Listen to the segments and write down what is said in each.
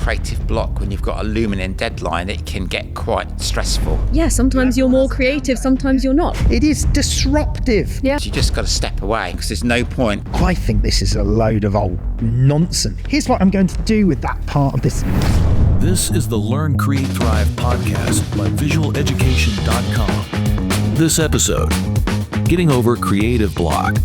creative block when you've got a looming deadline, it can get quite stressful. Yeah, sometimes you're more creative, sometimes you're not. It is disruptive. Yeah. You just got to step away because there's no point. I think this is a load of old nonsense. Here's what I'm going to do with that part of this. This is the Learn, Create, Thrive podcast by visualeducation.com. This episode, Getting Over Creative Block.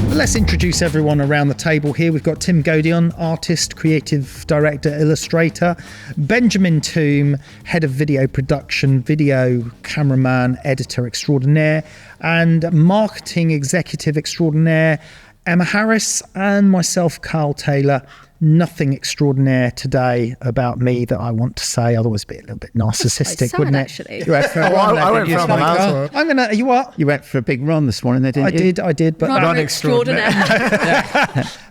Let's introduce everyone around the table here. We've got Tim Gaudion, artist, creative director, illustrator. Benjamin Thoume, head of video production, video cameraman, editor extraordinaire, and marketing executive extraordinaire, Emma Harris, and myself, Karl Taylor. Nothing extraordinaire today about me that I want to say, otherwise it'd be a little bit narcissistic, wouldn't it? Actually. You went for a run. I went for a run. I'm gonna. You what? You went for a big run this morning, didn't you? I did, but Run extraordinaire.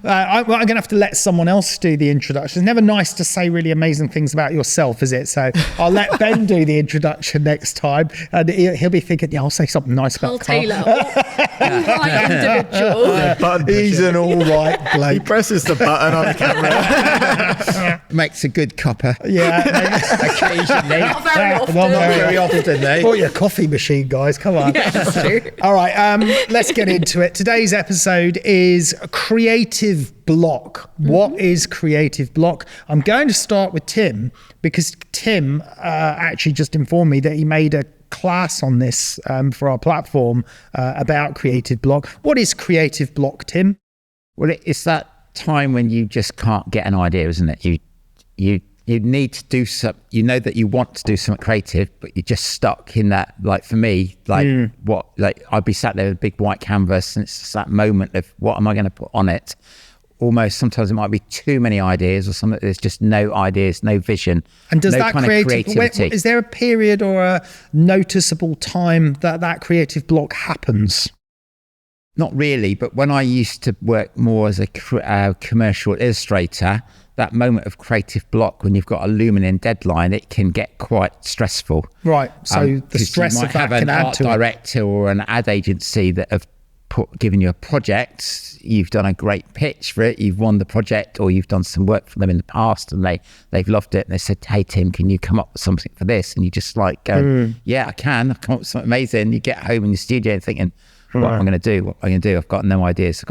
I'm going to have to let someone else do the introduction. It's never nice to say really amazing things about yourself, is it? So I'll let Ben do the introduction next time, and he'll be thinking, yeah, I'll say something nice Karl about Karl. Taylor. Right individual. He's an all right He bloke. presses the button on the camera. Makes a good copper. Yeah, Occasionally. Not very often. Not Very often, though. Bought your coffee machine, guys. Come on. Yeah, that's true. All right, let's get into it. Today's episode is creative block. What is creative block? I'm going to start with Tim because Tim actually just informed me that he made a class on this for our platform about creative block. What is creative block, Tim? Well, it's that time when you just can't get an idea, isn't it? You need to do some, you know that you want to do something creative, but you're just stuck in that. Like for me, I'd be sat there with a big white canvas, and it's just that moment of what am I going to put on it? Almost sometimes it might be too many ideas, or something. There's just no ideas, no vision, and does no that kind of creativity. Is there a period or a noticeable time that creative block happens? Not really, but when I used to work more as a commercial illustrator, that moment of creative block when you've got a looming deadline, it can get quite stressful. Right. So the stress of that can add to it. You might have an art director or an ad agency that have given you a project. You've done a great pitch for it. You've won the project, or you've done some work for them in the past, and they've loved it. And they said, "Hey Tim, can you come up with something for this?" And you just go, "Yeah, I can. I've come up with something amazing." You get home in the studio thinking, what am I going to do? What am I going to do? I've got no ideas. And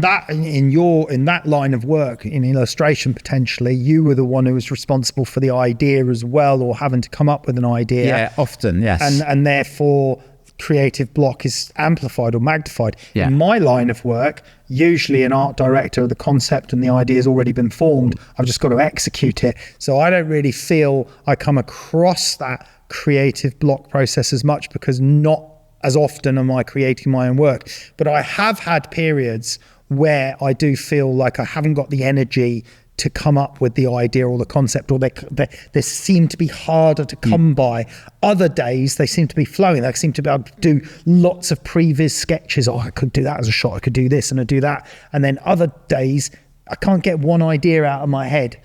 that in that line of work, in illustration, potentially, you were the one who was responsible for the idea as well, or having to come up with an idea. Yeah, often, yes. And therefore, creative block is amplified or magnified. Yeah. In my line of work, usually an art director, the concept and the idea has already been formed. I've just got to execute it. So I don't really feel I come across that creative block process as much, because not as often am I creating my own work. But I have had periods where I do feel like I haven't got the energy to come up with the idea or the concept, or they seem to be harder to come by. Other days, they seem to be flowing. They seem to be able to do lots of previs sketches. Oh, I could do that as a shot. I could do this and I do that. And then other days, I can't get one idea out of my head.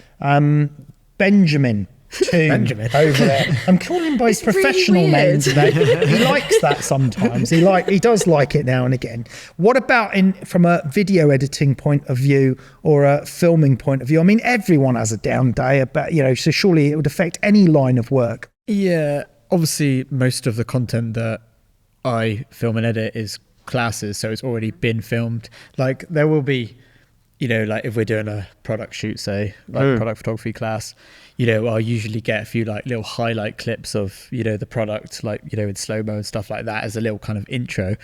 Benjamin Thoume over there. I'm calling him by his professional name today. He likes that sometimes. He does like it now and again. What about from a video editing point of view or a filming point of view? I mean, everyone has a down day, but so surely it would affect any line of work. Yeah, obviously most of the content that I film and edit is classes, so it's already been filmed. Like there will be, like if we're doing a product shoot, say product photography class, I'll usually get a few like little highlight clips of, the product, like, in slow-mo and stuff like that as a little kind of intro.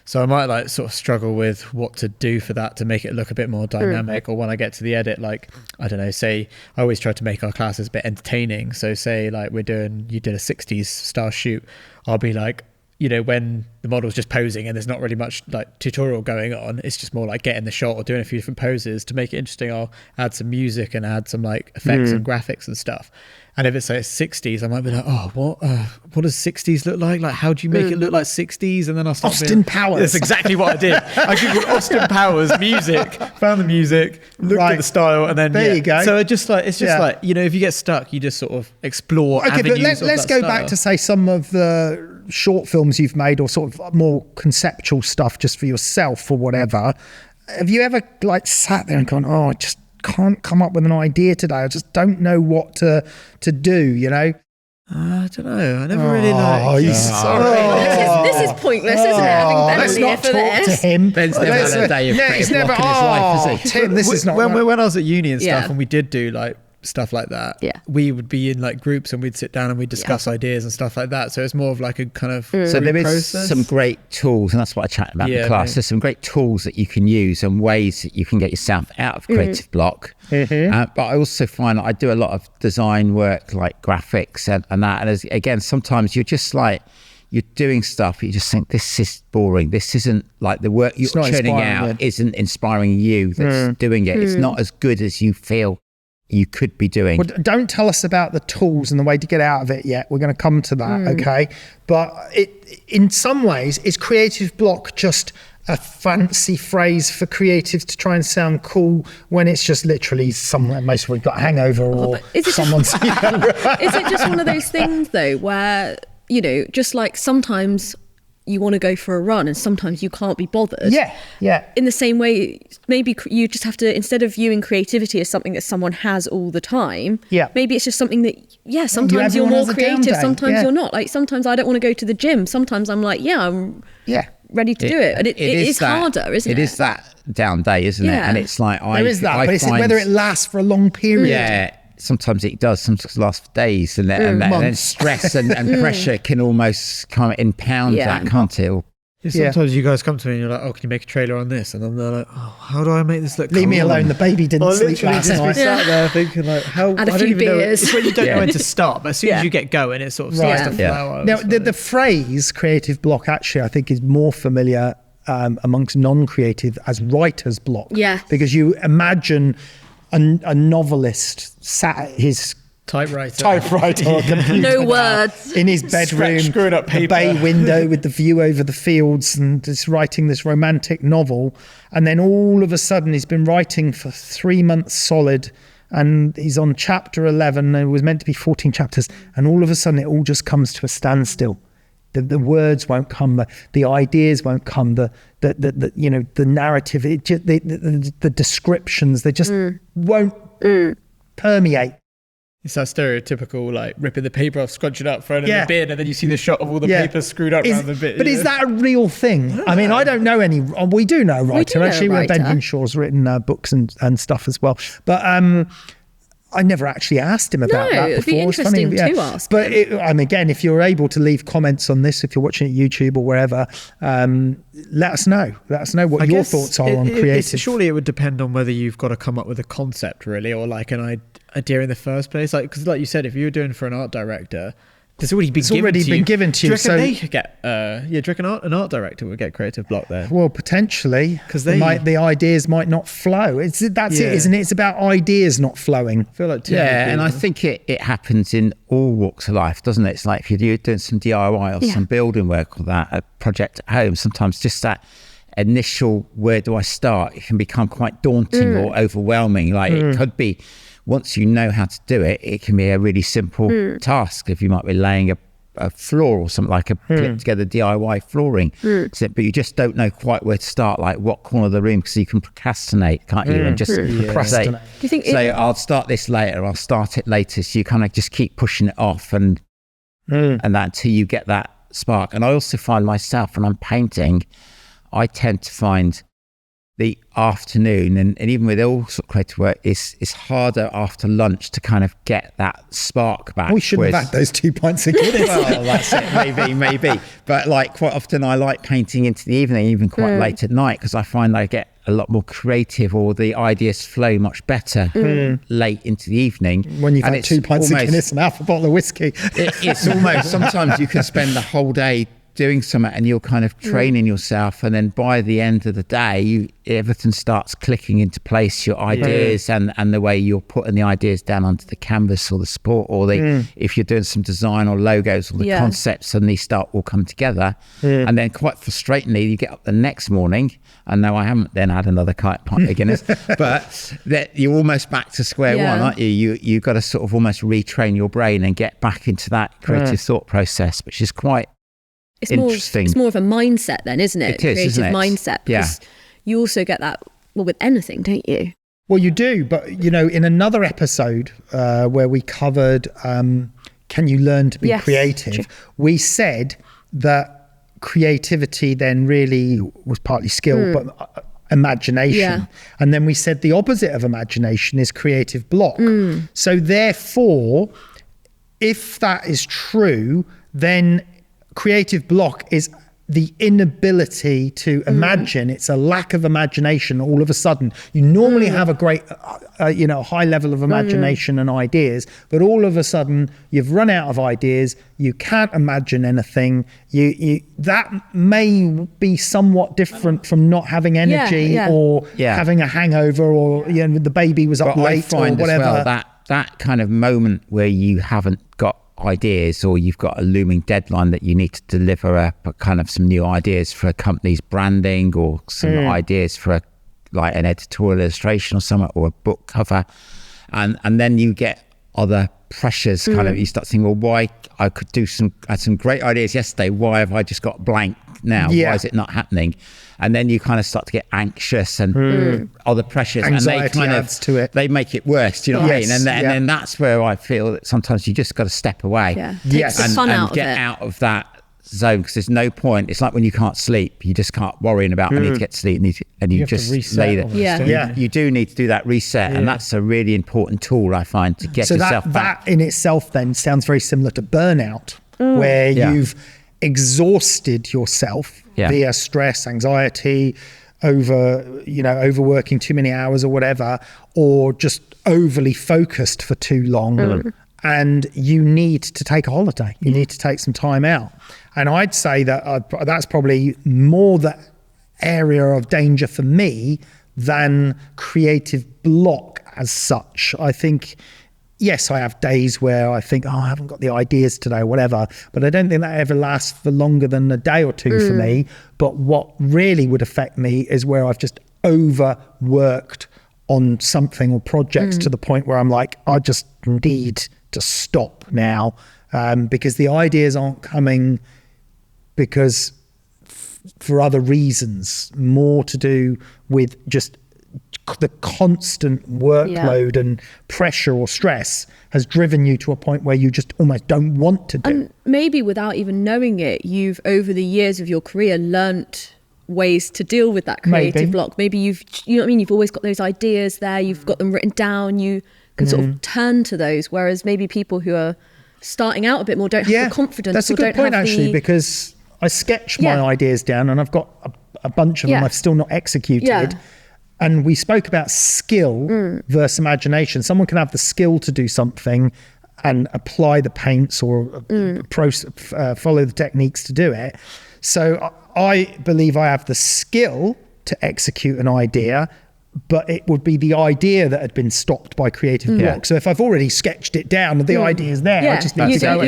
So I might like sort of struggle with what to do for that to make it look a bit more dynamic. Or when I get to the edit, like, I don't know, say I always try to make our classes a bit entertaining. So say like you did a 60s style shoot, I'll be like, when the model's just posing and there's not really much like tutorial going on, it's just more like getting the shot or doing a few different poses. To make it interesting, I'll add some music and add some like effects and graphics and stuff. And if it's like 60s, I might be like, oh, what does 60s look like? Like, how do you make it look like 60s? And then I'll start Austin Powers. That's exactly what I did. I googled Austin Powers music, found the music, looked at the style, and then there you go. So it's just like, if you get stuck, you just sort of explore avenues. But let's go back to say some of the short films you've made, or sort of more conceptual stuff just for yourself or whatever. Have you ever like sat there and gone, oh, I just can't come up with an idea today. I just don't know what to do, you know? I don't know. I never really Oh, he's sorry. This is pointless, isn't it? Having Ben Let's here not for talk to this. him. Ben's never had a day of creative block in his life, has he? Tim, this is not when right. I was at uni and stuff, Yeah. and we did do like stuff like that. Yeah. We would be in like groups and we'd sit down and we'd discuss ideas and stuff like that. So it's more of like a kind of So there is process. some great tools, and that's what I chat about in Yeah, class. mate. There's some great tools that you can use and ways that you can get yourself out of creative block. But I also find that I do a lot of design work, like graphics and that. And again, sometimes you're just like, you're doing stuff, you just think, this is boring. This isn't like the work you're not churning inspiring, out isn't inspiring you that's doing it. It's not as good as you feel you could be doing. Well, don't tell us about the tools and the way to get out of it yet. We're going to come to that, okay? But in some ways, is creative block just a fancy phrase for creatives to try and sound cool when it's just literally somewhere most of we've got a hangover or is it just- someone's... Is it just one of those things though, where, you know, just like sometimes you want to go for a run and sometimes you can't be bothered. Yeah. In the same way, maybe you just have to, instead of viewing creativity as something that someone has all the time, maybe it's just something that, sometimes you're everyone more has a down creative, day. sometimes Yeah. you're not. Like sometimes I don't want to go to the gym. Sometimes I'm like, I'm ready to do it. And it is that, harder, isn't it? It is that down day, isn't it? Yeah. And it's like, There is that, I but it's find, whether it lasts for a long period. Yeah, sometimes it does. Sometimes it lasts for days, and then Months. stress and pressure can almost kind of impound Yeah. that, can't it? Or- Sometimes you guys come to me and you're like, oh, can you make a trailer on this? And I'm there like, oh, how do I make this look Leave me cool? alone, the baby didn't I'll sleep literally last just be night. sat there thinking like, how Add a I don't few even know. beers. It's when you don't know when to start, but as soon Yeah. as you get going, it sort of starts to Yeah. flower. Now, It's the like- phrase creative block actually, I think, is more familiar amongst non-creative as writer's block. Yeah. Because you imagine a novelist sat at his typewriter or computer No now words. in his bedroom, screwing up the paper. bay window with the view over the fields, and just writing this romantic novel. And then all of a sudden he's been writing for 3 months solid, and he's on chapter 11. There was meant to be 14 chapters, and all of a sudden it all just comes to a standstill. The words won't come, the ideas won't come, the narrative, the descriptions, they just won't permeate. It's that stereotypical like ripping the paper off, scrunching it up, throwing it in Yeah. the bin, and then you see the shot of all the paper screwed up around the bit. But is that a real thing? I mean, I don't know any. We do know a writer. know a Actually, writer. Ben Hinshaw's written books and stuff as well. But I never actually asked him about No, that it'd be before. It's funny, interesting to ask But again, if you're able to leave comments on this, if you're watching at YouTube or wherever, let us know. Let us know what I your guess thoughts are on creative. Surely it would depend on whether you've got to come up with a concept, really, or like an idea in the first place. Like, because like you said, if you were doing for an art director, there's already been given to you. given to Do you. you reckon So they could get? Do you reckon an art director would get creative block there? well, potentially, 'Cause the ideas might not flow. That's it, isn't it? It's about ideas not flowing. I feel like Tim Yeah, would be- and I think it happens in all walks of life, doesn't it? It's like if you're doing some DIY or some building work or that, a project at home, sometimes just that initial, where do I start? It can become quite daunting or overwhelming. Like it could be, once you know how to do it, it can be a really simple task. If you might be laying a floor or something, like a put together DIY flooring, but you just don't know quite where to start, like what corner of the room, because you can procrastinate, can't you? And just say, Procrastinate. Do you think I'll start this later, I'll start it later. So you kind of just keep pushing it off and that until you get that spark. And I also find myself, when I'm painting, I tend to find the afternoon, and even with all sort of creative work, it's harder after lunch to kind of get that spark back. We shouldn't have had those 2 pints of Guinness. Well, that's it. Maybe. But like quite often, I like painting into the evening, even quite late at night, because I find I get a lot more creative, or the ideas flow much better late into the evening. When you've And had it's 2 pints of almost- Guinness and half a bottle of whiskey. It's almost, sometimes you can spend the whole day doing something and you're kind of training yourself, and then by the end of the day everything starts clicking into place, your ideas and the way you're putting the ideas down onto the canvas or the support, or if you're doing some design or logos, or the concepts suddenly start all come together. And then quite frustratingly, you get up the next morning, and no, I haven't then had another pint of Guinness, but that you're almost back to square one, aren't you? You've got to sort of almost retrain your brain and get back into that creative thought process, which is quite interesting. It's more of a mindset then, isn't it? It is, Creative isn't it? mindset. Because you also get that, well, with anything, don't you? Well, you do, but you know, in another episode where we covered can you learn to be creative, we said that creativity then really was partly skill, but imagination. And then we said the opposite of imagination is creative block. So therefore, if that is true, then creative block is the inability to imagine. It's a lack of imagination. All of a sudden, you normally have a great, high level of imagination and ideas, but all of a sudden you've run out of ideas. You can't imagine anything. That may be somewhat different from not having energy or having a hangover, or the baby was up late or whatever. As well, that kind of moment where you haven't got ideas, or you've got a looming deadline that you need to deliver some new ideas for a company's branding, or some ideas for an editorial illustration or something, or a book cover, and then you get other pressures. You start thinking, well, why I could had some great ideas yesterday, why have I just got blank now? Why is it not happening? And then you kind of start to get anxious and other pressures, Anxiety and they adds to it. They make it worse. Do you know what I mean? And then that's where I feel that sometimes you just got to step away, takes the fun out of get it. out of that zone, because there's no point. It's like when you can't sleep, you just can't worrying about I need to get to sleep, and you just lay there. You do need to do that reset, and that's a really important tool, I find, to get yourself back. That in itself then sounds very similar to burnout, where you've exhausted yourself via stress, anxiety, overworking too many hours or whatever, or just overly focused for too long. And you need to take a holiday. You need to take some time out. And I'd say that that's probably more the area of danger for me than creative block as such. I think, yes, I have days where I think, I haven't got the ideas today or whatever, but I don't think that ever lasts for longer than a day or two for me. But what really would affect me is where I've just overworked on something or projects to the point where I'm like, I just need to stop now, because the ideas aren't coming because for other reasons, more to do with just the constant workload and pressure or stress has driven you to a point where you just almost don't want to do. And maybe without even knowing it, you've over the years of your career learnt ways to deal with that creative block. Maybe you've always got those ideas there, you've got them written down, you can sort of turn to those, whereas maybe people who are starting out a bit more don't have the confidence. That's a good point, actually, because I sketch my ideas down and I've got a bunch of them I've still not executed. And we spoke about skill versus imagination. Someone can have the skill to do something and apply the paints or follow the techniques to do it. So I believe I have the skill to execute an idea, but it would be the idea that had been stopped by creative block. So if I've already sketched it down, the idea is there. I just need to go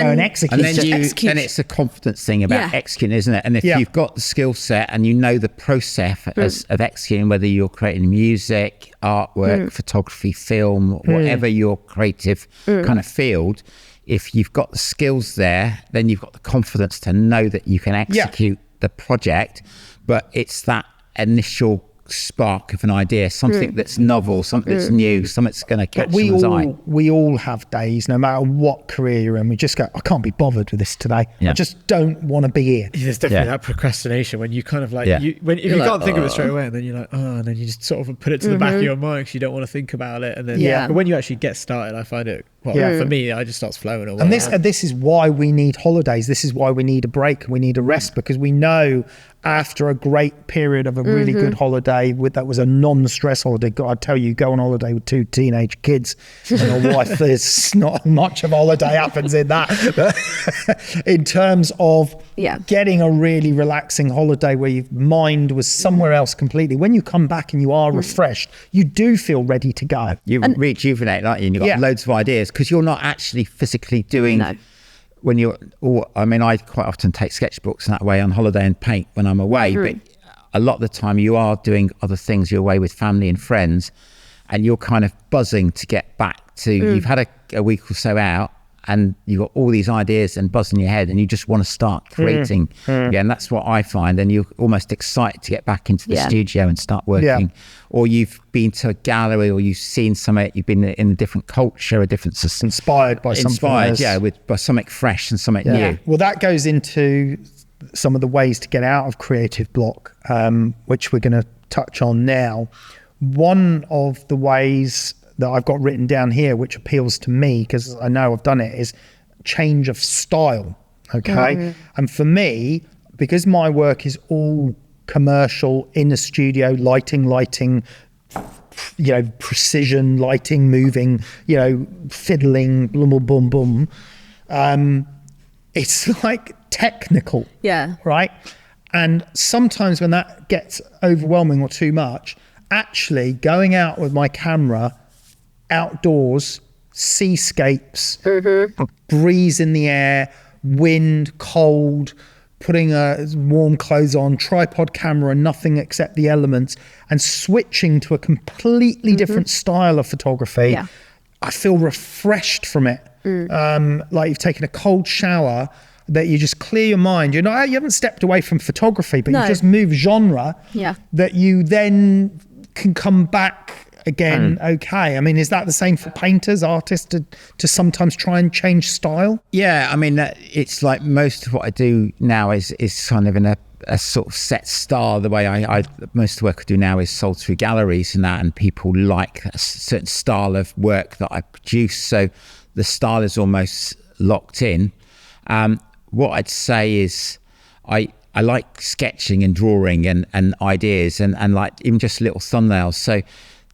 and execute. And then it's a confidence thing about executing, isn't it? And if you've got the skill set and you know the process of executing, whether you're creating music, artwork, photography, film, whatever your creative kind of field, if you've got the skills there, then you've got the confidence to know that you can execute the project. But it's that initial spark of an idea, something that's novel, something that's new, something that's going to catch someone's eye. We all have days, no matter what career you're in, we just go, I can't be bothered with this today. I just don't want to be here. There's definitely that procrastination when you kind of like, if you can't think of it straight away, and then you're like, and then you just sort of put it to the back of your mind because you don't want to think about it. And then, but when you actually get started, I find it, for me, I just starts flowing away. And this is why we need holidays. This is why we need a break. We need a rest, because we know after a great period of a really good holiday, that was a non-stress holiday. God, I tell you, go on holiday with 2 teenage kids and a wife, there's not much of a holiday happens in that. In terms of getting a really relaxing holiday where your mind was somewhere else completely, when you come back and you are refreshed, you do feel ready to go. You rejuvenate, aren't you? And you've got loads of ideas, because you're not actually physically doing... When you're, I quite often take sketchbooks that way on holiday and paint when I'm away, but a lot of the time you are doing other things. You're away with family and friends, and you're kind of buzzing to get back to, you've had a week or so out, and you've got all these ideas and buzzing in your head and you just want to start creating again. That's what I find. And you're almost excited to get back into the studio and start working. Or you've been to a gallery, or you've seen something, you've been in a different culture, a different inspired by something else. By something fresh and something new. Well, that goes into some of the ways to get out of creative block, which we're going to touch on now. One of the ways that I've got written down here, which appeals to me because I know I've done it, is change of style. Okay. And for me, because my work is all commercial, in the studio, lighting, precision lighting, moving, fiddling, boom, boom, boom, boom. It's like technical. Yeah. Right. And sometimes when that gets overwhelming or too much, actually going out with my camera outdoors, seascapes, breeze in the air, wind, cold, putting warm clothes on, tripod camera, nothing except the elements, and switching to a completely different style of photography. I feel refreshed from it. Like you've taken a cold shower, that you just clear your mind. You haven't stepped away from photography, but you just move genre that you then can come back again. Okay. I mean, is that the same for painters, artists, to sometimes try and change style? Yeah, I mean, it's like most of what I do now is kind of in a sort of set style. The way I most of the work I do now is sold through galleries and that, and people like a certain style of work that I produce. So the style is almost locked in. What I'd say is I like sketching and drawing and ideas and like even just little thumbnails. So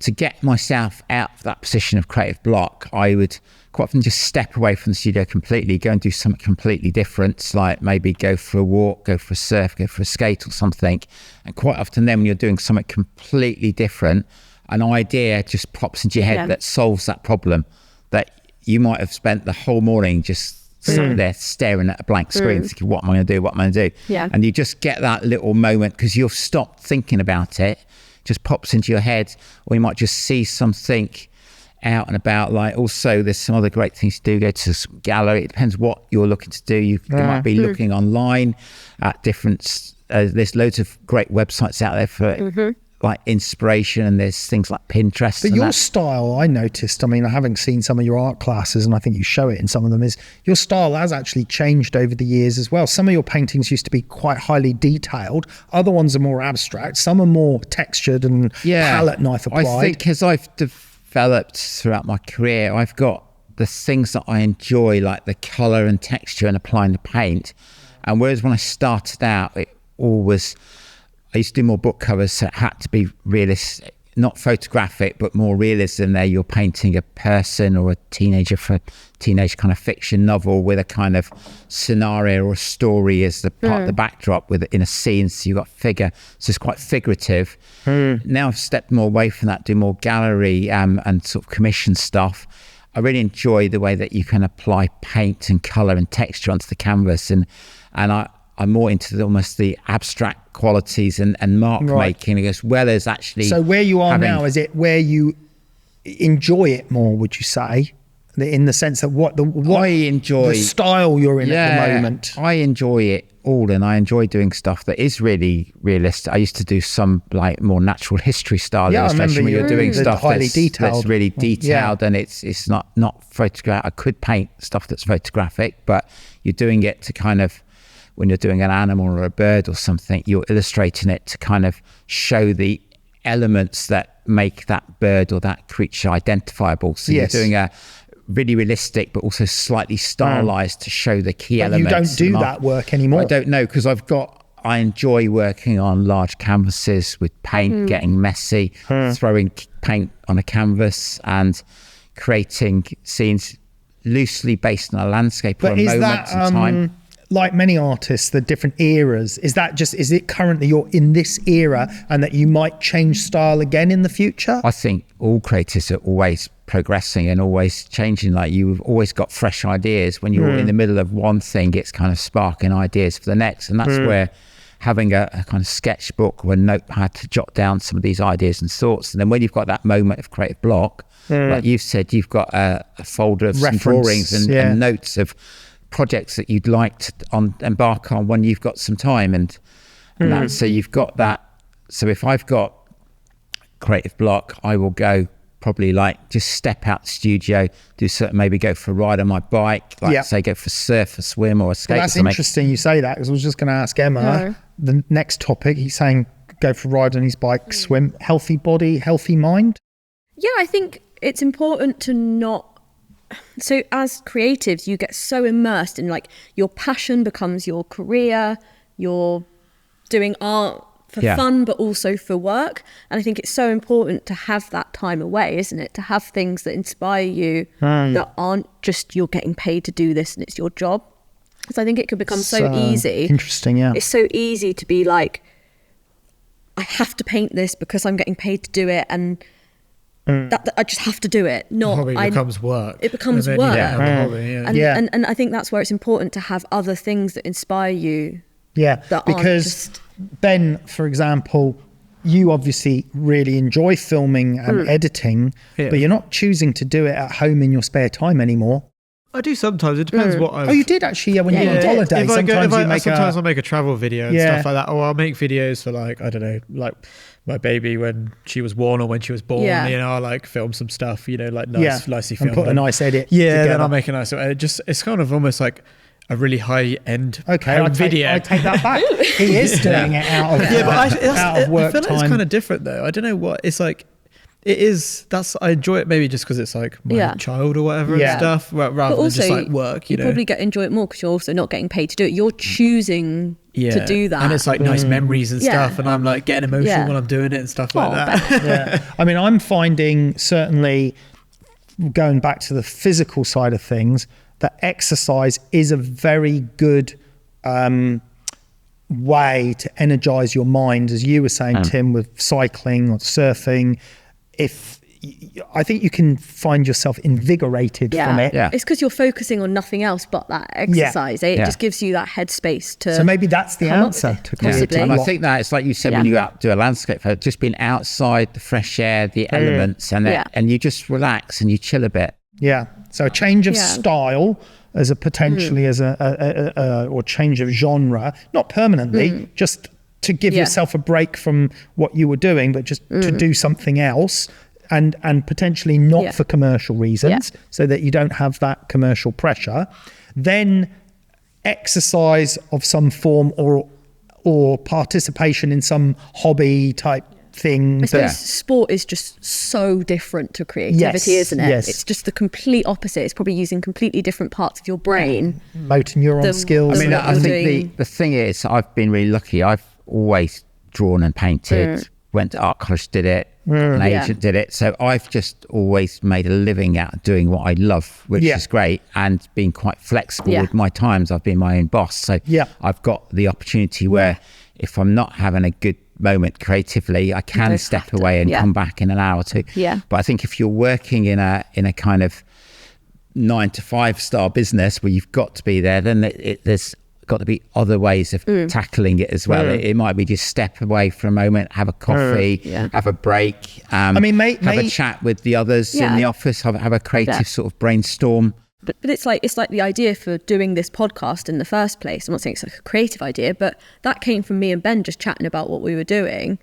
to get myself out of that position of creative block, I would quite often just step away from the studio completely, go and do something completely different, like maybe go for a walk, go for a surf, go for a skate or something. And quite often then when you're doing something completely different, an idea just pops into your head that solves that problem that you might have spent the whole morning just sat there staring at a blank screen thinking, what am I going to do? What am I going to do? Yeah. And you just get that little moment because you've stopped thinking about it, just pops into your head, or you might just see something out and about. Like also there's some other great things to do. Go to a gallery. It depends what you're looking to do. You might be looking online at different, there's loads of great websites out there for like inspiration, and there's things like Pinterest. But your style, I noticed, I mean, having seen some of your art classes, and I think you show it in some of them, is your style has actually changed over the years as well. Some of your paintings used to be quite highly detailed. Other ones are more abstract. Some are more textured and palette knife applied. I think as I've developed throughout my career, I've got the things that I enjoy, like the colour and texture and applying the paint. And whereas when I started out, it always... I used to do more book covers, so it had to be realistic, not photographic, but more realism there. You're painting a person or a teenager for a teenage kind of fiction novel with a kind of scenario or a story as the part of the backdrop in a scene. So you've got figure. So it's quite figurative. Now I've stepped more away from that, do more gallery and sort of commission stuff. I really enjoy the way that you can apply paint and colour and texture onto the canvas. And I'm more into almost the abstract qualities and mark making as well as actually. So where you are now, is it where you enjoy it more, would you say? In the sense that what I enjoy, the style you're in at the moment. I enjoy it all, and I enjoy doing stuff that is really realistic. I used to do some like more natural history style illustration where you're doing stuff that's really detailed and it's not photograph. I could paint stuff that's photographic, but you're doing it to kind of, when you're doing an animal or a bird or something, you're illustrating it to kind of show the elements that make that bird or that creature identifiable. So you're doing a really realistic, but also slightly stylized to show the key elements. You don't do that work anymore. I don't know, because I enjoy working on large canvases with paint, getting messy, throwing paint on a canvas and creating scenes loosely based on a landscape or a moment in time. Like many artists, the different eras, is it currently you're in this era and that you might change style again in the future? I think all creatives are always progressing and always changing. Like you've always got fresh ideas. When you're in the middle of one thing, it's kind of sparking ideas for the next. And that's where having a kind of sketchbook or a notepad to jot down some of these ideas and thoughts. And then when you've got that moment of creative block, like you've said, you've got a folder of some drawings and notes of projects that you'd like to embark on when you've got some time. And that, so you've got that. So if I've got creative block, I will go probably like just step out the studio, maybe go for a ride on my bike, like say go for a surf, a swim or a skate. Well, that's interesting you say that, because I was just going to ask Emma the next topic. He's saying go for a ride on his bike, swim, healthy body, healthy mind. Yeah, I think it's important to not. So as creatives, you get so immersed in like your passion becomes your career, you're doing art for fun, but also for work. And I think it's so important to have that time away, isn't it? To have things that inspire you that aren't just you're getting paid to do this and it's your job. So I think it could become so easy. Interesting, yeah. It's so easy to be like, I have to paint this because I'm getting paid to do it, and that I just have to do it. Becomes work. It becomes work. And I think that's where it's important to have other things that inspire you. Yeah, because Ben, for example, you obviously really enjoy filming and editing, but you're not choosing to do it at home in your spare time anymore. I do sometimes. It depends what I've... Oh, you did actually, when you were on holiday. Sometimes I'll make a travel video and stuff like that, or I'll make videos for like, I don't know, like my baby when she was born or when she was born, you know, I'll like film some stuff, you know, like nicely filmed. And put a nice edit together. Then I'll make a nice edit. It's kind of almost like a really high-end video. I take that back. He is doing it out of work I feel like time. it's kind of different though. I don't know what it's like. It is. I enjoy it maybe just because it's like my child or whatever and stuff, rather than just like work. You know? Probably enjoy it more because you're also not getting paid to do it. You're choosing to do that, and it's like nice memories and stuff. And I'm like getting emotional when I'm doing it and stuff like that. I mean, I'm finding, certainly going back to the physical side of things, that exercise is a very good way to energize your mind, as you were saying, Tim, with cycling or surfing. I think you can find yourself invigorated from it. It's because you're focusing on nothing else but that exercise. It just gives you that headspace to. So maybe that's the answer to creative block. And I think that it's like you said when you go out do a landscape photo, just being outside, the fresh air, the elements, and you just relax and you chill a bit. Yeah. So a change of style as a potentially as a or change of genre, not permanently, just to give yourself a break from what you were doing, but just to do something else, and potentially not for commercial reasons, so that you don't have that commercial pressure. Then exercise of some form or participation in some hobby type thing. I suppose sport is just so different to creativity, isn't it? It's just the complete opposite. It's probably using completely different parts of your brain. Motor neuron skills. I mean, I think the thing is, I've been really lucky. I've always drawn and painted, went to art college, did it, an agent did it. So I've just always made a living out of doing what I love, which is great, and being quite flexible with my times. I've been my own boss. So I've got the opportunity where if I'm not having a good moment creatively, I can step away and come back in an hour or two. But I think if you're working in a kind of 9 to 5 style business where you've got to be there, then there's got to be other ways of tackling it as well. It might be just step away for a moment, have a coffee, have a break, have a chat with the others in the office, have a creative sort of brainstorm. But it's like the idea for doing this podcast in the first place. I'm not saying it's like a creative idea, but that came from me and Ben just chatting about what we were doing.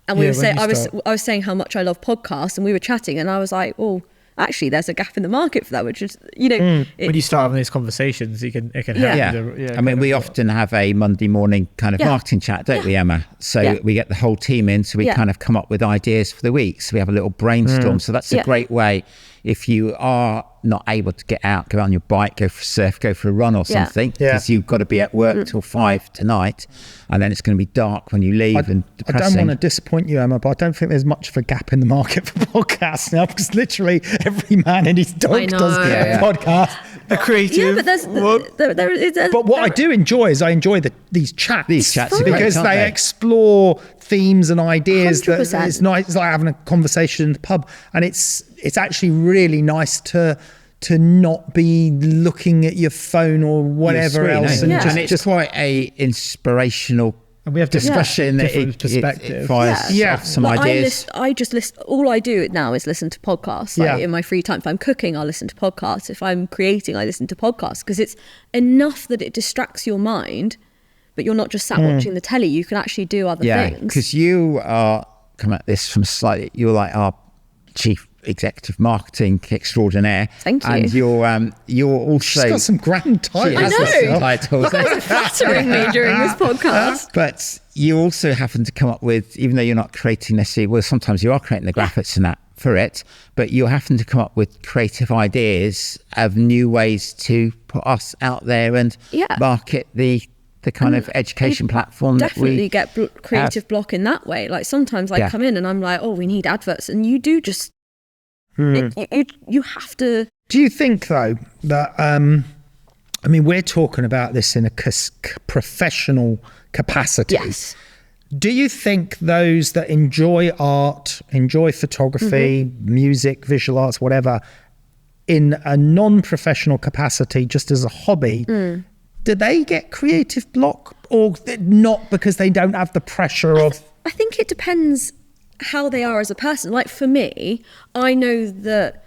And we were saying, I was saying how much I love podcasts, and we were chatting, and I was like, well, actually there's a gap in the market for that, which is, you know, when you start having these conversations, it can help. I mean, we often have a Monday morning kind of marketing chat, don't we, Emma? So we get the whole team in, so we kind of come up with ideas for the week. So we have a little brainstorm. So that's a great way. If you are not able to get out, go on your bike, go for a surf, go for a run or something, because you've got to be at work till 5 tonight, and then it's going to be dark when you leave and depressing. I don't want to disappoint you, Emma, but I don't think there's much of a gap in the market for podcasts now, because literally every man and his dog does podcasts. The creative. But what I do enjoy is these chats. These chats because they explore themes and ideas. 100%. That it's nice. It's like having a conversation in the pub, and it's actually really nice to not be looking at your phone or whatever else. And it's quite a inspirational And we have discussion that different perspectives. It fires off some ideas. I just listen. All I do now is listen to podcasts. Like in my free time, if I'm cooking, I listen to podcasts. If I'm creating, I listen to podcasts, because it's enough that it distracts your mind, but you're not just sat watching the telly. You can actually do other things. Because you are coming at this from you're like our chief executive marketing extraordinaire. Thank you. And you're also... She's got some grand titles. I know. Titles. You guys are flattering me during this podcast. But you also happen to come up with, even though you're not creating necessarily, well, sometimes you are creating the graphics and that for it, but you happen to come up with creative ideas of new ways to put us out there and market the kind of education platform that we definitely get creative block in that way. Like sometimes I come in and I'm like, oh, we need adverts, and you do just you have to. Do you think though that I mean, we're talking about this in a professional capacity. Yes. Do you think those that enjoy art, enjoy photography, music, visual arts, whatever, in a non-professional capacity, just as a hobby, do they get creative block, or not because they don't have the pressure of... I think it depends how they are as a person. Like for me, I know that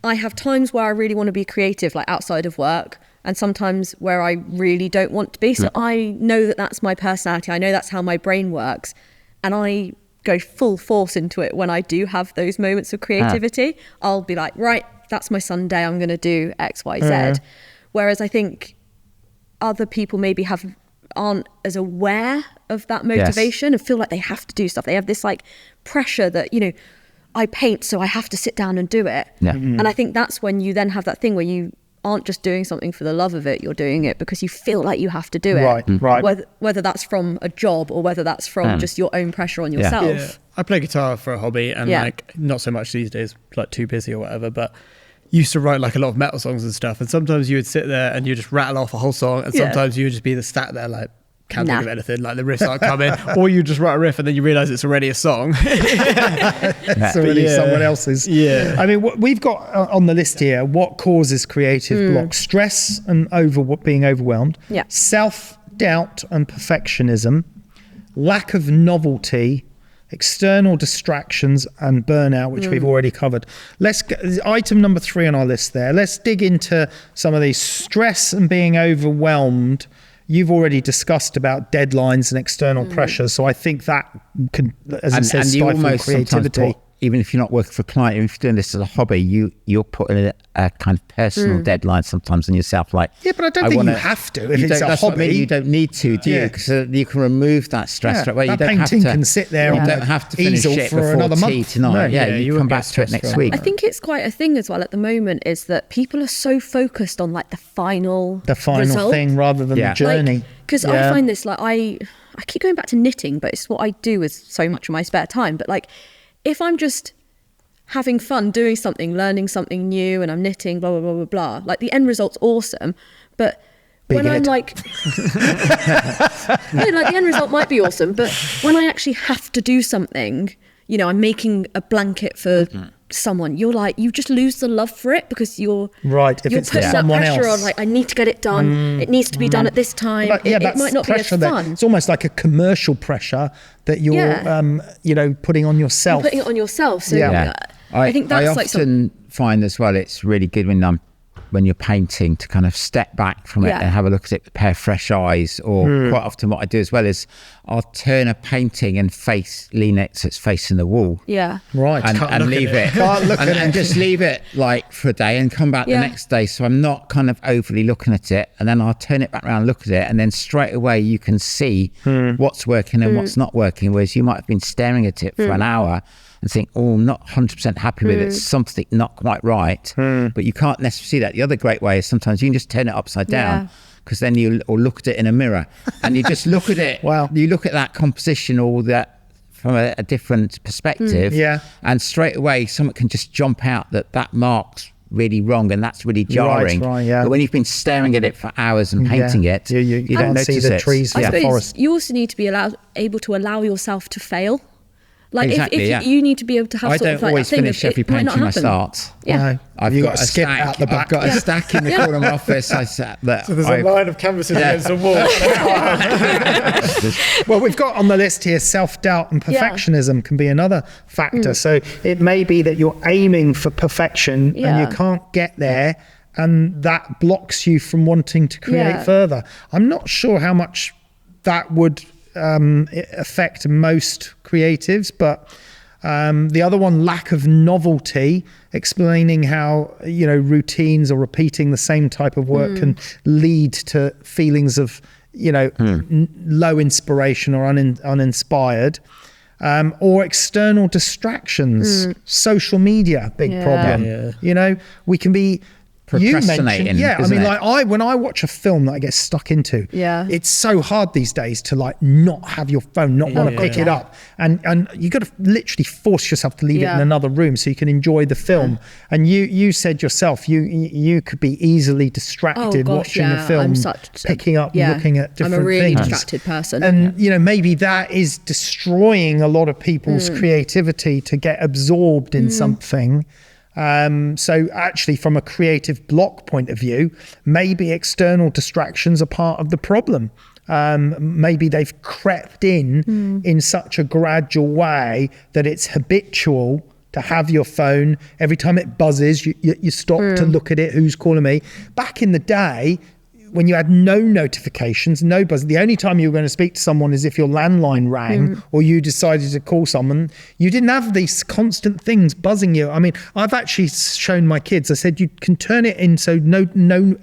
I have times where I really want to be creative, like outside of work, and sometimes where I really don't want to be. So I know that that's my personality. I know that's how my brain works. And I go full force into it when I do have those moments of creativity. I'll be like, right, that's my Sunday. I'm going to do X, Y, Z. Whereas I think other people maybe aren't as aware of that motivation and feel like they have to do stuff. They have this like pressure that, you know, I paint, so I have to sit down and do it. And I think that's when you then have that thing where you aren't just doing something for the love of it, you're doing it because you feel like you have to do it. Right. Whether that's from a job or whether that's from just your own pressure on yourself. Yeah. I play guitar for a hobby, and like not so much these days, like too busy or whatever, but used to write like a lot of metal songs and stuff, and sometimes you would sit there and you just rattle off a whole song, and sometimes you would just be sat there like, can't think of anything, like the riffs aren't coming, or you just write a riff and then you realise it's already a song. It's already someone else's. I mean, we've got on the list here, what causes creative block? Stress and being overwhelmed, self-doubt and perfectionism, lack of novelty, external distractions, and burnout, which we've already covered. Let's item number 3 on our list there. Let's dig into some of these. Stress and being overwhelmed. You've already discussed about deadlines and external pressures, so I think that can, as it says, stifle creativity. Even if you're not working for a client, even if you're doing this as a hobby, you're putting a kind of personal deadline sometimes on yourself. Like, but I don't think you have to. If it's a hobby, you don't need to, do you? Because you can remove that stress straight away. That you don't painting have to, can sit there you on don't have to finish easel it for before another tea month tonight. No, you come back to it next week. I think it's quite a thing as well at the moment, is that people are so focused on like the final result, thing rather than the journey. Because I find this, like, I keep going back to knitting, but it's what I do with so much of my spare time. But like, if I'm just having fun doing something, learning something new, and I'm knitting, blah, blah, blah, blah, blah, like the end result's awesome. But when I'm like, the end result might be awesome, but when I actually have to do something, you know, I'm making a blanket for someone, you're like, you just lose the love for it because you're if you're it's putting that someone pressure else on, like, I need to get it done, it needs to be done at this time. But, it might not be as fun. It's almost like a commercial pressure that you're you know, putting on yourself. You're putting it on yourself. So I think that's I often find as well, it's really good when you're painting to kind of step back from it and have a look at it with a pair of fresh eyes. Or quite often what I do as well is I'll turn a painting and lean it so it's facing the wall. And leave it. And just leave it like for a day and come back the next day. So I'm not kind of overly looking at it, and then I'll turn it back around, look at it, and then straight away you can see what's working and what's not working. Whereas you might have been staring at it for an hour and think, oh, I'm not 100% happy with it, something not quite right. But you can't necessarily see that. The other great way is sometimes you can just turn it upside down, because then you look at it in a mirror and you just look at it. You look at that composition or that from a different perspective, and straight away someone can just jump out that mark's really wrong and that's really jarring. But when you've been staring at it for hours and painting it, you don't see notice the it. trees for the forest. You also need to be able to allow yourself to fail. Like Exactly, if you need to be able to have I sort of don't like always that thing finish of, every it might not painting I happen. start. Yeah. No. I've You've got, got to a skip stack. out the back. I've got a stack in the corner of my office. I sat that. So there's a line of canvases against the wall. Well, we've got on the list here self-doubt and perfectionism can be another factor. So it may be that you're aiming for perfection and you can't get there, and that blocks you from wanting to create further. I'm not sure how much that would affect most creatives, but the other one, lack of novelty, explaining how routines or repeating the same type of work can lead to feelings of low inspiration or uninspired, or external distractions. Social media, big problem. We can be procrastinating. When I watch a film that I get stuck into, it's so hard these days to like not have your phone, not want to pick it up, and you got to literally force yourself to leave it in another room so you can enjoy the film. And you said yourself you could be easily distracted watching a film, picking up, looking at different things. I'm a really distracted person, and maybe that is destroying a lot of people's creativity to get absorbed in something. So actually, from a creative block point of view, maybe external distractions are part of the problem. Maybe they've crept in such a gradual way that it's habitual to have your phone. Every time it buzzes, you stop to look at it. Who's calling me? Back in the day, when you had no notifications, no buzz, the only time you were going to speak to someone is if your landline rang or you decided to call someone. You didn't have these constant things buzzing you. I mean, I've actually shown my kids, I said, you can turn it in so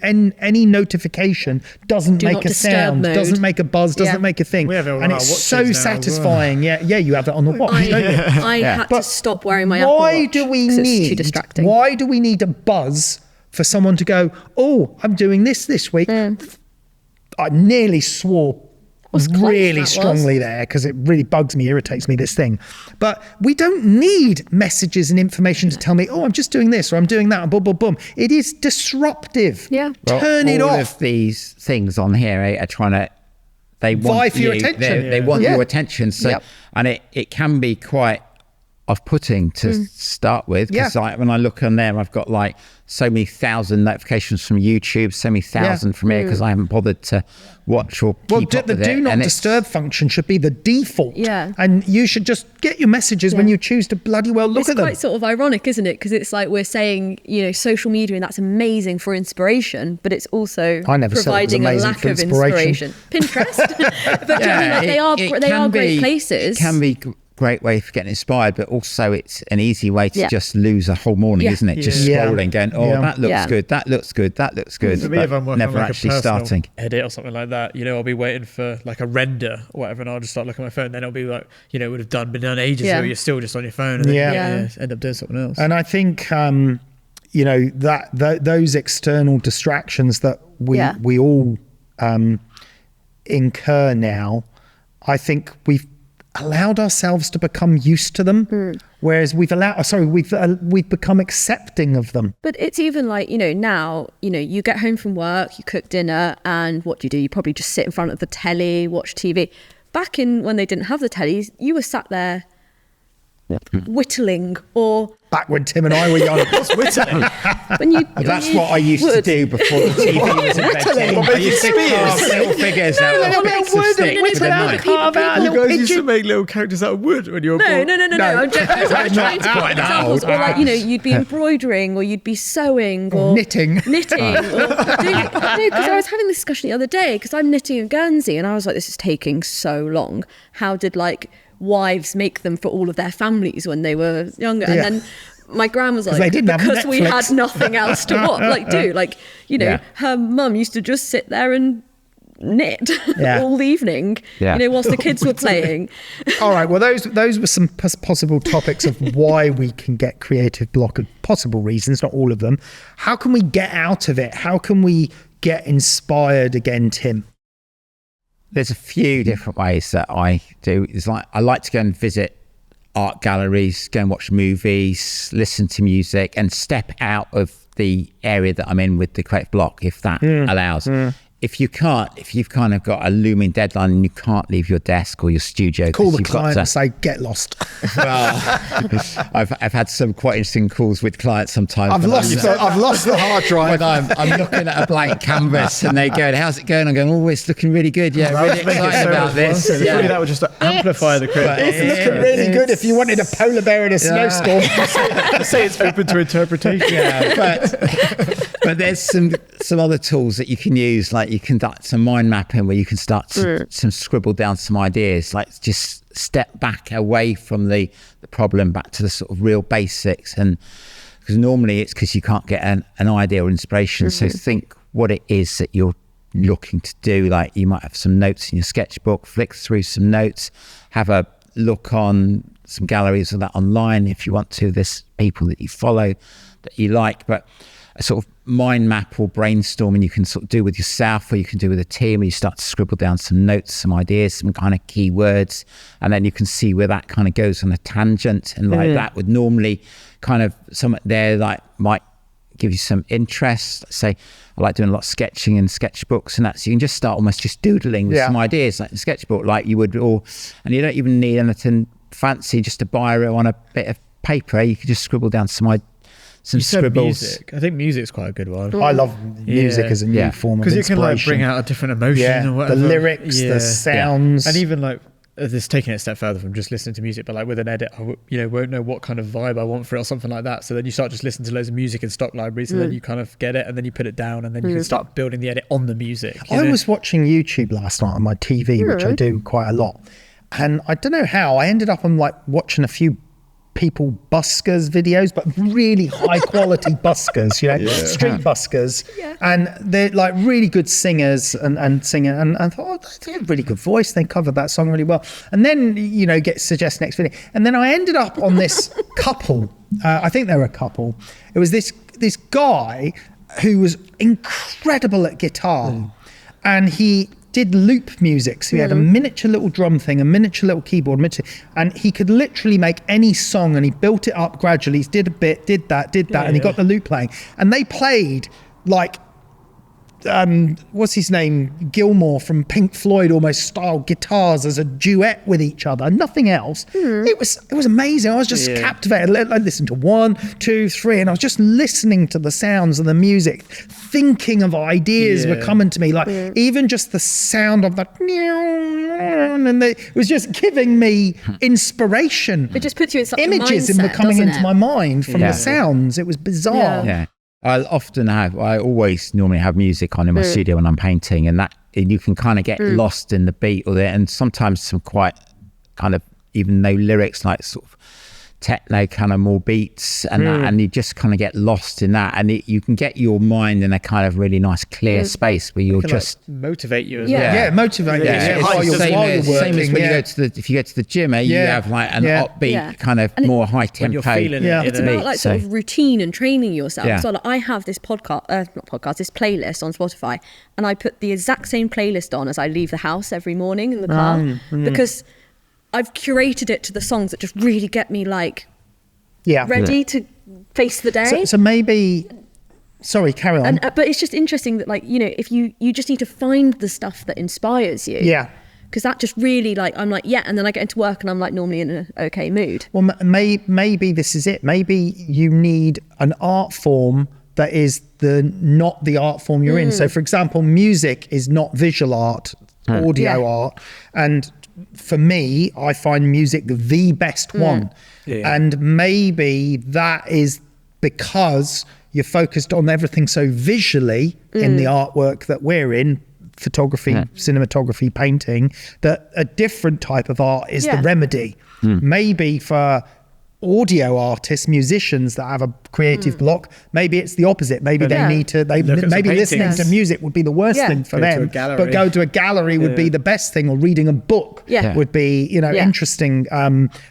any notification doesn't make a sound, doesn't make a buzz, doesn't make a thing. We have it on and our it's watches so now. satisfying. Yeah, you have it on the watch, don't you? I had to stop wearing my Apple Why Watch do we 'cause it's need? too distracting. Why do we need a buzz for someone to go, oh, I'm doing this week? I nearly swore really strongly there because it really bugs me, irritates me, this thing. But we don't need messages and information to tell me, oh, I'm just doing this or I'm doing that, and boom, boom, boom. It is disruptive. Yeah. Turn it off. All of these things on here are trying to, they want vie for your attention. They want your attention. So, and it can be quite off-putting to start with, because when I look on there, I've got like so many thousand notifications from YouTube, so many thousand from here, because I haven't bothered to watch or keep up with it. The do not disturb function should be the default. Yeah. And you should just get your messages when you choose to bloody well look at them. It's quite sort of ironic, isn't it? Because it's like we're saying, social media, and that's amazing for inspiration, but it's also providing a lack of inspiration. Pinterest. But they are great places. It can be great way for getting inspired, but also it's an easy way to just lose a whole morning, isn't it? Just scrolling, going, that looks good, that looks good, that looks good, for me, if I'm working never on like actually a starting. Edit or something like that, I'll be waiting for like a render or whatever, and I'll just start looking at my phone, and then it'll be like, it would have been done ages ago, you're still just on your phone, and then end up doing something else. And I think those external distractions that we all incur now, I think we've allowed ourselves to become used to them, whereas we've become accepting of them. But it's even like, now, you get home from work, you cook dinner, and what do? You probably just sit in front of the telly, watch TV. Back in when they didn't have the tellies, you were sat there whittling, or back when Tim and I were young. That's what I used to do before the TV was invented. I used to carve little figures out of bits of stick with a knife. You guys used to make little characters out of wood when you were No. I'm trying to quite examples. Or like, you'd be embroidering, or you'd be sewing, or knitting. Because I was having this discussion the other day, because I'm knitting in Guernsey, and I was like, this is taking so long. How did wives make them for all of their families when they were younger? And then my gran was like, because we had nothing else to watch, her mum used to just sit there and knit all evening, whilst the kids were playing. All right, well, those were some possible topics of why we can get creative block, and possible reasons, not all of them. How can we get out of it? How can we get inspired again, Tim? There's a few different ways that I do. It's like I like to go and visit art galleries, go and watch movies, listen to music, and step out of the area that I'm in with the creative block, if that allows. if you've kind of got a looming deadline and you can't leave your desk or your studio, Call the you've got client to, and say, get lost. well, I've had some quite interesting calls with clients sometimes. I've lost the hard drive. When I'm looking at a blank canvas and they go, how's it going? I'm going, oh, it's looking really good. Yeah, really excited about this. Really, that would just amplify the creative. It's looking really good if you wanted a polar bear in a snowstorm. Say it's open to interpretation. Yeah, but there's some other tools that you can use, like you conduct some mind mapping where you can start to scribble down some ideas, like just step back away from the problem back to the sort of real basics. And because normally it's because you can't get an idea or inspiration. So think what it is that you're looking to do. Like you might have some notes in your sketchbook, flick through some notes, have a look on some galleries of that online if you want to. There's people that you follow that you like, but a sort of mind map or brainstorming you can sort of do with yourself, or you can do with a team, where you start to scribble down some notes, some ideas, some kind of keywords, and then you can see where that kind of goes on a tangent. And like that would normally kind of something there like might give you some interest. Say I like doing a lot of sketching in sketchbooks, and that's, you can just start almost just doodling with some ideas like in sketchbook, like you would, and you don't even need anything fancy, just a biro on a bit of paper. You could just scribble down some scribbles. Music. I think music's quite a good one. I love music as a new form of inspiration. Because you can like bring out a different emotion or whatever. The lyrics, the sounds. And even like this, taking it a step further from just listening to music, but like with an edit, I won't know what kind of vibe I want for it or something like that. So then you start just listening to loads of music in stock libraries, and then you kind of get it, and then you put it down, and then you can start building the edit on the music. I was watching YouTube last night on my TV, which I do quite a lot. And I don't know how, I ended up on like watching a few people buskers videos, but really high quality buskers, street buskers, and they're like really good singers and singing, and I thought, oh, they have a really good voice, they covered that song really well. And then get suggest next video, and then I ended up on this couple, I think they were a couple. It was this guy who was incredible at guitar, and he did loop music. So he had a miniature little drum thing, a miniature little keyboard, and he could literally make any song, and he built it up gradually. He did a bit, did that, and he got the loop playing. And they played like, what's his name? Gilmore from Pink Floyd almost style guitars as a duet with each other, nothing else. It was amazing. I was just captivated. I listened to 1, 2, 3, and I was just listening to the sounds of the music, thinking of ideas were coming to me, like even just the sound of that, and it was just giving me inspiration. It just puts you in such images a mindset, were coming into my mind from the sounds. It was bizarre. I always normally have music on in my studio when I'm painting, and you can kind of get lost in the beat and sometimes some quite kind of even no lyrics, like sort of techno kind of more beats and that, and you just kind of get lost in that, and you can get your mind in a kind of really nice clear space where you're just like motivate you as well. Yeah, motivate you. While you're working. Same as when you go to if you go to the gym, you have like an upbeat kind of and more high tempo. It's about like sort of routine and training yourself. So like, I have this this playlist on Spotify, and I put the exact same playlist on as I leave the house every morning in the car because I've curated it to the songs that just really get me like ready to face the day. So maybe, sorry, carry on. But it's just interesting that if you just need to find the stuff that inspires you. Yeah. Because that just really I'm like, and then I get into work and I'm like normally in an okay mood. Well, maybe this is it. Maybe you need an art form that is not the art form you're in. So for example, music is not visual art, audio art, and for me, I find music the best one. And maybe that is because you're focused on everything so visually in the artwork that we're in, photography, cinematography, painting, that a different type of art is the remedy. Maybe for audio artists, musicians that have a creative block, maybe it's the opposite. Maybe they need to, maybe listening to music would be the worst thing for them, but go to a gallery would be the best thing, or reading a book would be, interesting,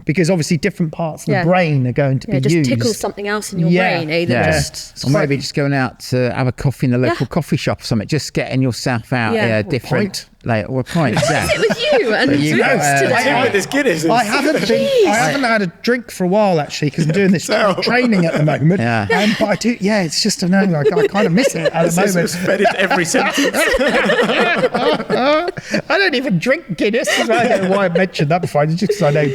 because obviously different parts of the brain are going to be just used. tickle something else in your brain, or maybe just going out to have a coffee in a local coffee shop or something, just getting yourself out different. like or pints. Yeah. Sit with you and you boots got, today. with this Guinness. I haven't had a drink for a while actually because I'm doing this training at the moment. Yeah. But I do. Yeah, it's just I kind of miss it at the moment. It's fed into every sentence. I don't even drink Guinness. I don't know why I mentioned that before. It's just because I know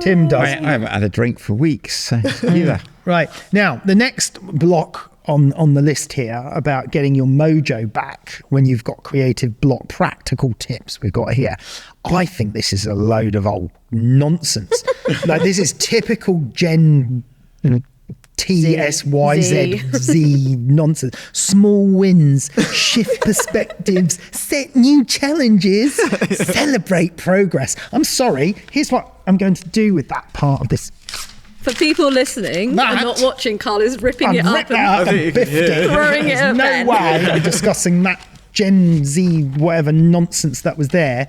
Tim does. I haven't had a drink for weeks. So yeah. Right. Now, the next block on the list here about getting your mojo back when you've got creative block practical tips we've got here. I think this is a load of old nonsense. Like this is typical Gen TSYZ nonsense. Small wins, shift perspectives, set new challenges, celebrate progress. I'm sorry. Here's what I'm going to do with that part of this. For people listening and not watching, Carl is ripping it up and throwing it at No Ben. way I'm discussing that Gen Z whatever nonsense that was there.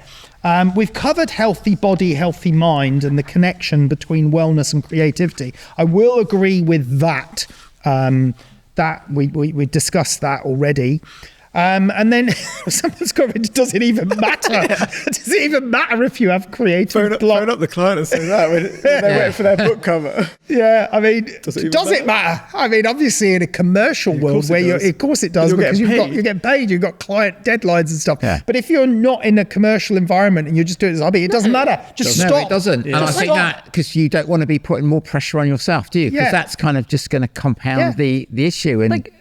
We've covered healthy body, healthy mind and the connection between wellness and creativity. I will agree with that. That we discussed that already. And then someone's commented, does it even matter? Does it even matter if you have creative block? Phone up the client and say that when they're waiting for their book cover. Yeah, I mean, does it it matter? I mean, obviously in a commercial world where of course it does, because you get paid, you've got client deadlines and stuff. Yeah. But if you're not in a commercial environment and you're just doing this hobby, it doesn't matter. Just stop. No, it doesn't. Yeah. And I Just think stop. that because you don't want to be putting more pressure on yourself, do you? Because Yeah. that's kind of just going to compound the issue. And Like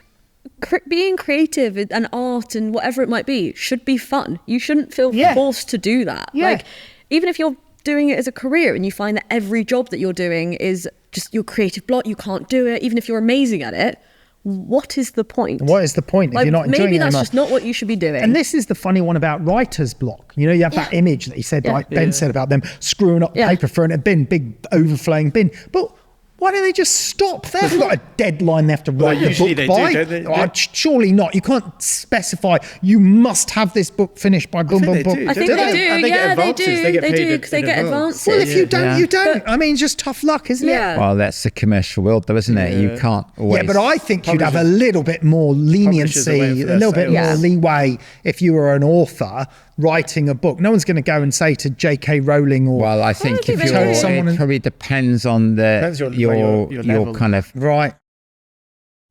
being creative and art and whatever it might be should be fun. You shouldn't feel forced to do that. Yeah. Like even if you're doing it as a career and you find that every job that you're doing is just your creative block, you can't do it, even if you're amazing at it. What is the point? What is the point if Like, you're not enjoying maybe it that's anymore? just not what you should be doing. And this is the funny one about writer's block. You know, you have that image that he said, like Ben said about them screwing up paper, throwing it in a bin, big overflowing bin. But why don't they just stop? They haven't got a deadline they have to write the usually book they by. do, don't they? Oh, surely not. You can't specify, you must have this book finished by boom, boom, they boom. do. I think Do they they? do. And they get Yeah, they advances. do. They get They paid do in because they get advance. advances. Well, if you don't, Yeah. you don't. I mean, just tough luck, isn't Yeah. it? well, that's the commercial world, though, isn't it? You can't always. Yeah, but I think you'd have a Publishers- little bit more Publishers are waiting leniency, for a their little bit more sales. leeway if you were an author writing a book. No one's going to go and say to J.K. Rowling or Well, I think think if they you're, do. Someone- it probably depends on Depends your level. kind of right.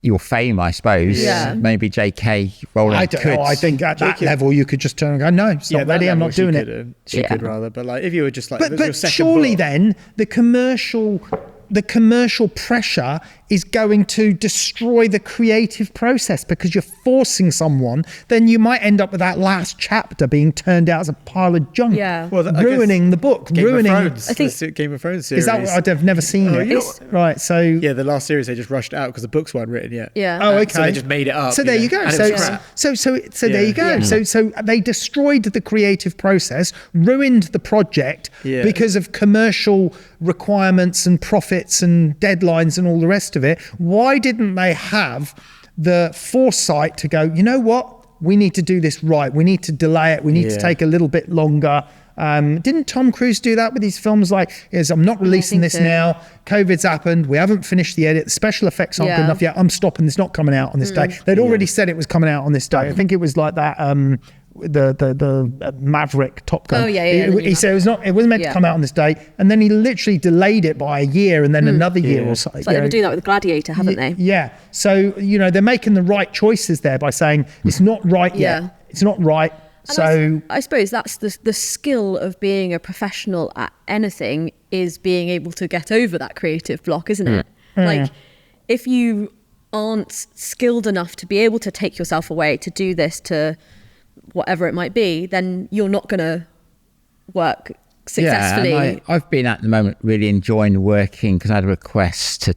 your fame, I suppose. Yeah. Maybe J.K. Rowling I don't could. know. I think at that J.K. level you could just turn and go, no, it's not that ready. I'm level not doing she it. could, she Yeah. could rather, but like if you were just like, if it was your But second surely book, then the commercial pressure is going to destroy the creative process because you're forcing someone. Then you might end up with that last chapter being turned out as a pile of junk, Well, I guess ruining the book, Game ruining. of Thrones, I think- the Game of Thrones series. Is that what I've never seen Oh, it? you- Right, so Yeah, the last series they just rushed out because the books weren't written yet. Yeah. Oh, okay. So they just made it up. So there you go. And it So was crap. there you go. Yeah. So they destroyed the creative process, ruined the project Yeah. because of commercial requirements and profits and deadlines and all the rest of it. Why didn't they have the foresight to go, you know what? We need to do this right. We need to delay it. We need to Yeah. take a little bit longer. Didn't Tom Cruise do that with his films? Like, I'm not releasing think this so. now. COVID's happened. We haven't finished the edit. The special effects aren't good Yeah. enough yet. I'm stopping. It's not coming out on this day. They'd already said it was coming out on this day. I think it was like that. The Maverick Top Gun. Oh, yeah, the He new said it wasn't meant to Yeah. come out on this day, and then he literally delayed it by a year, and then another year or so. It's like they've been doing that with Gladiator, haven't they? Yeah. So they're making the right choices there by saying it's not right yet. Yeah. It's not right. And So I suppose that's the skill of being a professional at anything is being able to get over that creative block, isn't it? Like if you aren't skilled enough to be able to take yourself away to do this, to whatever it might be, then you're not going to work successfully. Yeah, and I've been at the moment really enjoying working because I had a request to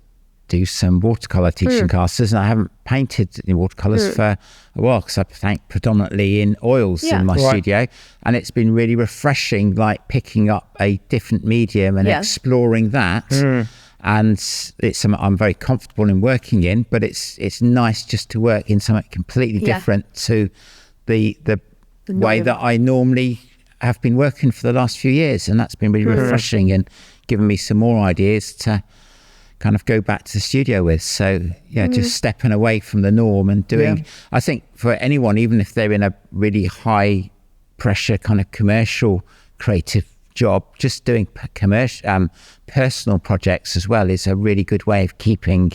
do some watercolour teaching classes, and I haven't painted in watercolours for a while because I paint predominantly in oils Yeah. in my Right. studio, and it's been really refreshing, like picking up a different medium and Yeah. exploring that. And it's something I'm very comfortable in working in, but it's nice just to work in something completely Yeah. different to the way norm. that I normally have been working for the last few years, and that's been really refreshing and given me some more ideas to kind of go back to the studio with. So just stepping away from the norm and doing, Yeah. I think for anyone, even if they're in a really high pressure kind of commercial creative job, just doing commercial personal projects as well is a really good way of keeping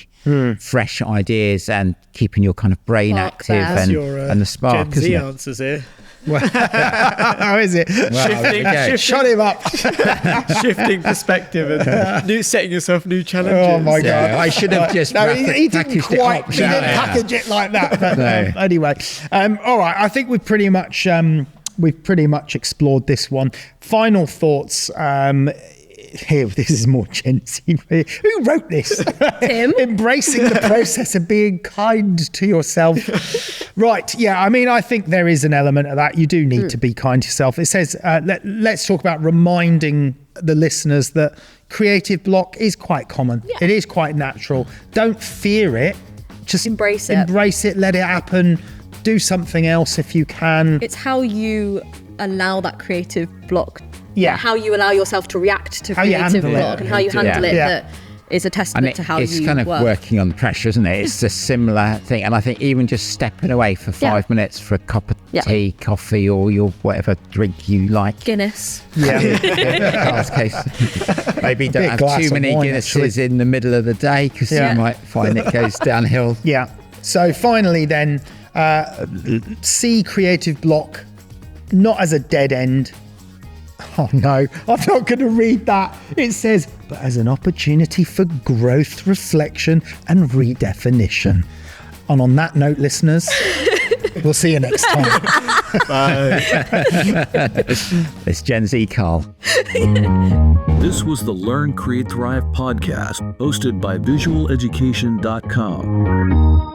fresh ideas and keeping your kind of brain active and the spark. Gen Z answers here. How is it? Shifting, shut him up. Shifting perspective and setting yourself new challenges. Oh my God! I should have just he didn't quite package it like that. But anyway, all right. I think we've pretty much explored this one. Final thoughts. Here, this is more Gen Z. Who wrote this? Tim. Embracing the process of being kind to yourself. Right. Yeah. I mean, I think there is an element of that. You do need to be kind to yourself. It says, let's talk about reminding the listeners that creative block is quite common. Yeah. It is quite natural. Don't fear it. Just embrace it. Embrace it. Let it happen. Do something else if you can. It's how you allow that creative block. Yeah. How you allow yourself to react to creative block and how you handle it. That is a testament to how you work. It's kind of working on the pressure, isn't it? It's a similar thing. And I think even just stepping away for 5 minutes for a cup of tea, coffee, or your whatever drink you like. Guinness. Yeah. Case. Maybe don't have too many Guinnesses in the middle of the day because you might find it goes downhill. Yeah. So finally then, see creative block not as a dead end. Oh no, I'm not going to read that. It says, but as an opportunity for growth, reflection and redefinition. And on that note, listeners, we'll see you next time. Bye. It's Gen Z Karl. This was the Learn, Create, Thrive podcast, hosted by visualeducation.com.